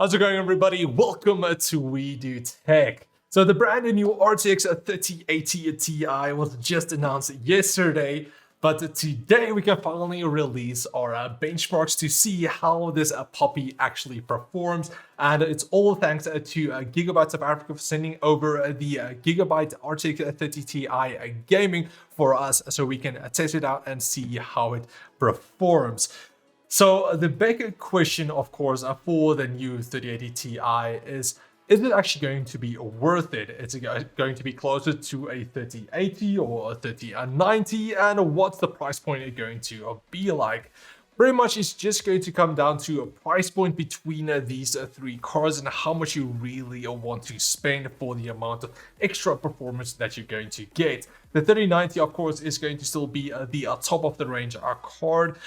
How's it going, everybody? Welcome to We Do Tech. So the brand new RTX 3080 Ti was just announced yesterday, but today we can finally release our benchmarks to see how this puppy actually performs. And it's all thanks to Gigabyte of Africa for sending over the Gigabyte RTX 30 Ti gaming for us so we can test it out and see how it performs. So the big question, of course, for the new 3080 Ti is it actually going to be worth it? Is it going to be closer to a 3080 or a 3090? And what's the price point going to be like? Pretty much it's just going to come down to a price point between these three cards and how much you really want to spend for the amount of extra performance that you're going to get. The 3090, of course, is going to still be the top of the range card.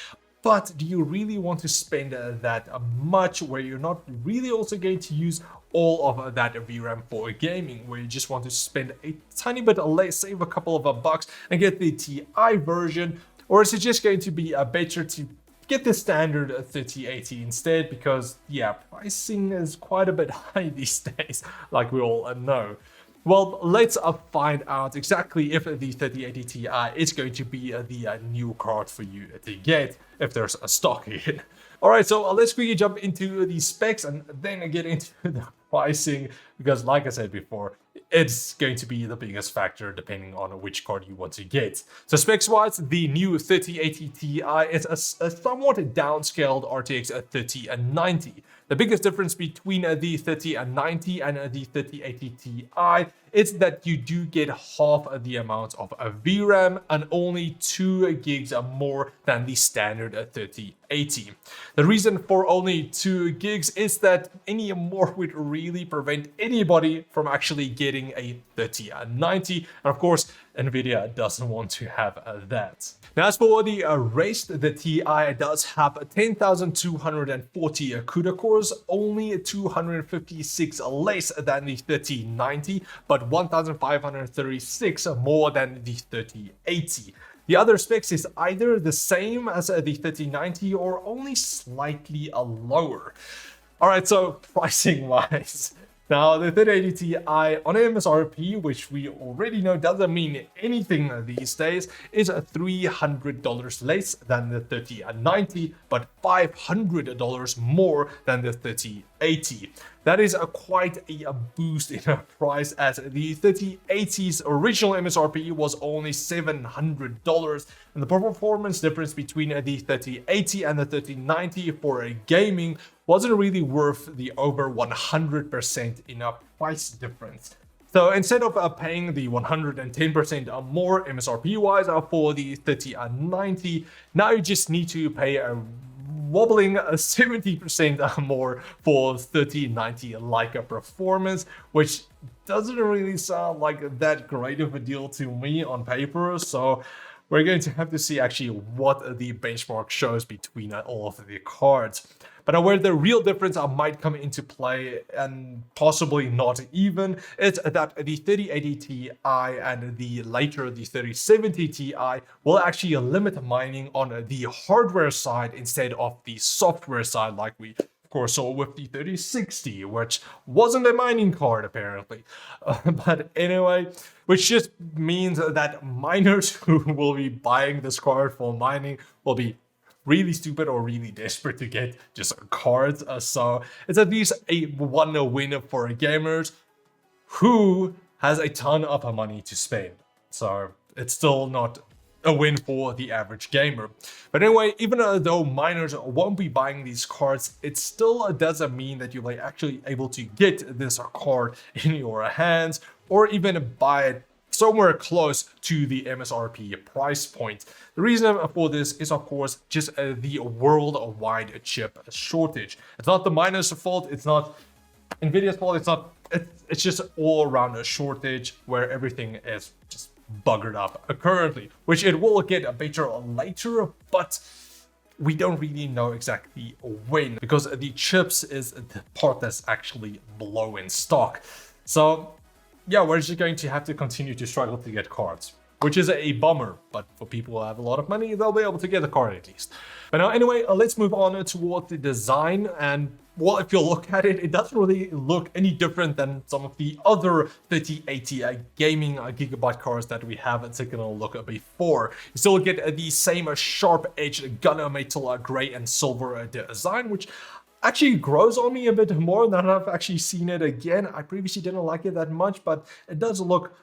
But do you really want to spend that much where you're not really also going to use all of that VRAM for gaming, where you just want to spend a tiny bit less, save a couple of bucks and get the Ti version? Or is it just going to be better to get the standard 3080 instead? Because yeah, pricing is quite a bit high these days, like we all know. Well, let's find out exactly if the 3080 Ti is going to be the new card for you to get, if there's a stock in. Alright, so let's quickly jump into the specs and then get into the pricing, because like I said before, it's going to be the biggest factor depending on which card you want to get. So specs-wise, the new 3080 Ti is a somewhat downscaled RTX 3090. The biggest difference between the 3090 and the 3080 Ti is that you do get half the amount of VRAM and only 2 gigs more than the standard 3080. The reason for only 2 gigs is that any more would really prevent anybody from actually getting a 3090, and of course Nvidia doesn't want to have that. Now, as for the rest, the Ti does have 10,240 CUDA cores, only 256 less than the 3090, but 1,536 more than the 3080. The other specs is either the same as the 3090 or only slightly lower. Alright, so pricing wise. Now, the 3080 Ti on MSRP, which we already know doesn't mean anything these days, is $300 less than the 3090, but $500 more than the 3080. That is quite a boost in price, as the 3080's original MSRP was only $700, and the performance difference between the 3080 and the 3090 for gaming wasn't really worth the over 100% in a price difference. So instead of paying the 110% more MSRP wise for the 3090, now you just need to pay a wobbling 70% more for 3090 like a performance, which doesn't really sound like that great of a deal to me on paper. So we're going to have to see actually what the benchmark shows between all of the cards. But where the real difference might come into play, and possibly not even, is that the 3080 Ti and the later the 3070 Ti will actually limit mining on the hardware side instead of the software side, like we of course saw with the 3060, which wasn't a mining card apparently. But anyway, which just means that miners who will be buying this card for mining will be really stupid or really desperate to get just cards. So it's at least a win for gamers who has a ton of money to spend. So it's still not a win for the average gamer. But anyway, even though miners won't be buying these cards, it still doesn't mean that you're actually able to get this card in your hands or even buy it somewhere close to the MSRP price point. The reason for this is, of course, just the worldwide chip shortage. It's not the miners' fault, it's not Nvidia's fault, it's just all around a shortage where everything is just buggered up currently, which it will get better later, but we don't really know exactly when, because the chips is the part that's actually below in stock. So yeah, we're just going to have to continue to struggle to get cards, which is a bummer, but for people who have a lot of money, they'll be able to get a card at least. But now anyway, let's move on toward the design. And well, if you look at it, it doesn't really look any different than some of the other 3080 gaming Gigabyte cards that we have taken a look at before. You still get the same sharp-edged gunmetal gray and silver design, which actually grows on me a bit more than I've actually seen it again. I previously didn't like it that much, but it does look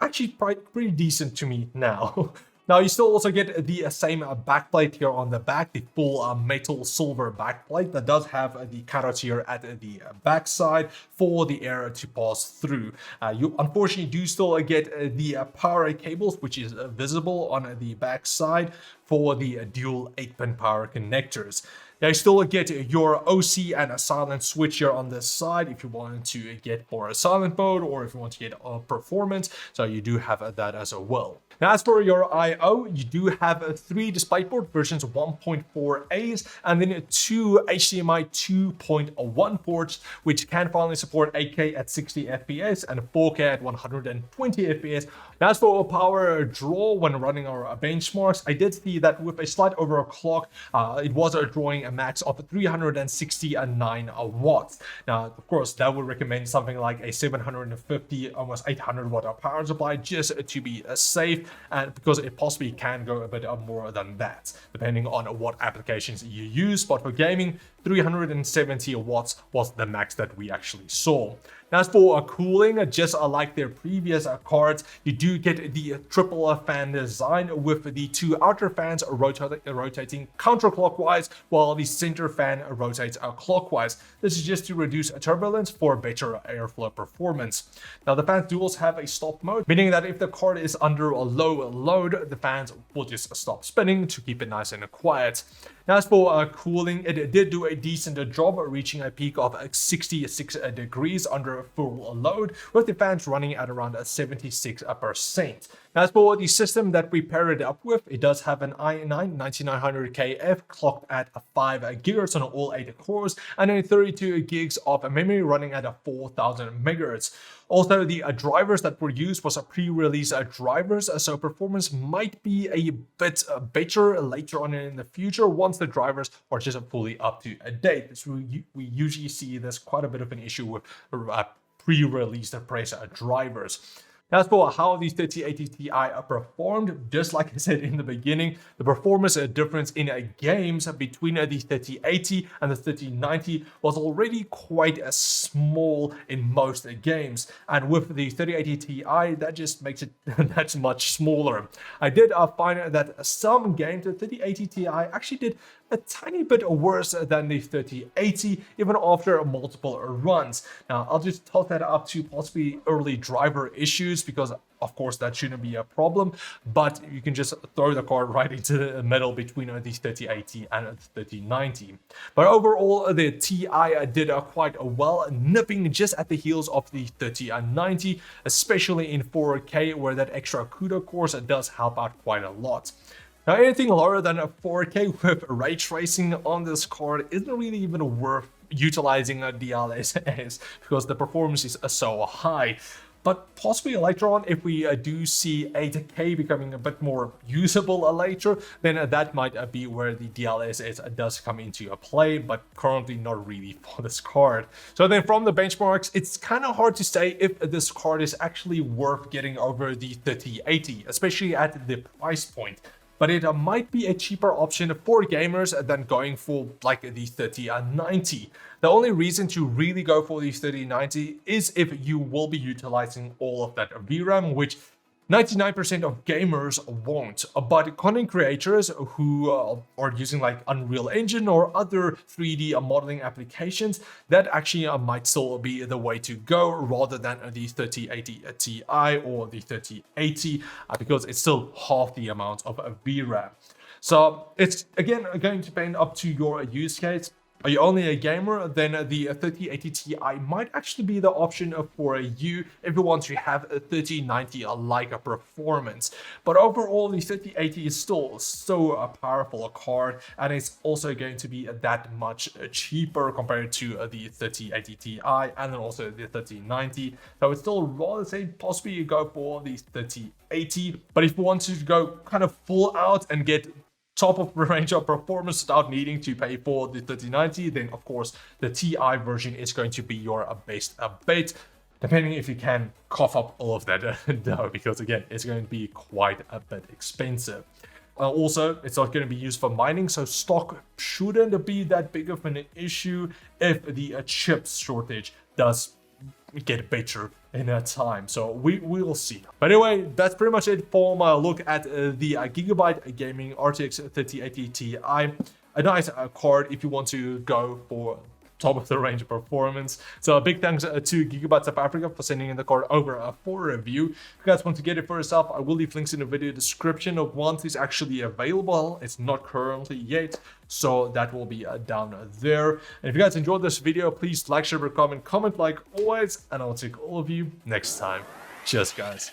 actually pretty decent to me now. Now, you still also get the same backplate here on the back, the full metal silver backplate that does have the cutout here at the back side for the air to pass through. You unfortunately do still get the power cables, which is visible on the back side for the dual 8-pin power connectors. Now, you still get your OC and a silent switch here on this side if you want to get more silent mode or if you want to get performance. So you do have that as well. Now, as for your I/O, you do have 3 DisplayPort versions 1.4As and then 2 HDMI 2.1 ports, which can finally support 8K at 60 FPS and 4K at 120 FPS. Now, as for power draw when running our benchmarks, I did see that with a slight overclock, it was drawing a max of 369 watts. Now, of course, that would recommend something like a 750, almost 800 watt power supply just to be safe, and because it possibly can go a bit more than that, depending on what applications you use. But for gaming, 370 watts was the max that we actually saw. Now, as for cooling, just like their previous cards, you do get the triple fan design with the 2 outer fans rotating counterclockwise, while the center fan rotates clockwise. This is just to reduce turbulence for better airflow performance. Now, the fans do also have a stop mode, meaning that if the card is under a low load, the fans will just stop spinning to keep it nice and quiet. Now, as for cooling, it did do a decent job, reaching a peak of 66 degrees under full load, with the fans running at around 76%. Now, as for the system that we paired it up with, it does have an i9 9900KF clocked at 5 GHz on all 8 cores, and then 32 gigs of memory running at 4000 MHz. Also, the drivers that were used was a pre-release drivers, so performance might be a bit better later on in the future once the drivers are just fully up to date. So we usually see this quite a bit of an issue with pre-released press drivers. As for how the 3080 Ti performed, just like I said in the beginning, the performance difference in games between the 3080 and the 3090 was already quite small in most games. And with the 3080 Ti, that just makes it that much smaller. I did find that some games, the 3080 Ti actually did a tiny bit worse than the 3080, even after multiple runs. Now, I'll just talk that up to possibly early driver issues, because of course that shouldn't be a problem, but you can just throw the card right into the middle between the 3080 and the 3090. But overall, the Ti did quite well, nipping just at the heels of the 3090, especially in 4K, where that extra CUDA cores does help out quite a lot. Now, anything lower than a 4K with ray tracing on this card isn't really even worth utilizing a DLSS because the performance is so high. But possibly later on, if we do see 8K becoming a bit more usable later, then that might be where the DLSS does come into play, but currently not really for this card. So then from the benchmarks, it's kind of hard to say if this card is actually worth getting over the 3080, especially at the price point. But it might be a cheaper option for gamers than going for like the 3090. The only reason to really go for the 3090 is if you will be utilizing all of that VRAM, which 99% of gamers won't, but content creators who are using like Unreal Engine or other 3D modeling applications, that actually might still be the way to go rather than the 3080 Ti or the 3080, because it's still half the amount of VRAM. So it's again going to depend up to your use case. Are you only a gamer? Then the 3080 Ti might actually be the option for you if you want to have a 3090-like performance. But overall, the 3080 is still so powerful a card, and it's also going to be that much cheaper compared to the 3080 Ti and then also the 3090. So it's still rather say possibly you go for the 3080. But if you want to go kind of full out and get top of the range of performance without needing to pay for the 3090, then of course the Ti version is going to be your best bet, depending if you can cough up all of that dough, because again, it's going to be quite a bit expensive. Also, it's not going to be used for mining, so stock shouldn't be that big of an issue if the chip shortage does get better in that time. So we will see. But anyway, that's pretty much it for my look at the Gigabyte Gaming RTX 3080 Ti. A nice card if you want to go for top of the range performance. So a big thanks to Gigabyte South Africa for sending in the card over for review. If you guys want to get it for yourself, I will leave links in the video description of once it's actually available. It's not currently yet, so that will be down there. And if you guys enjoyed this video, please like, share, comment like always, and I'll take all of you next time. Cheers, guys.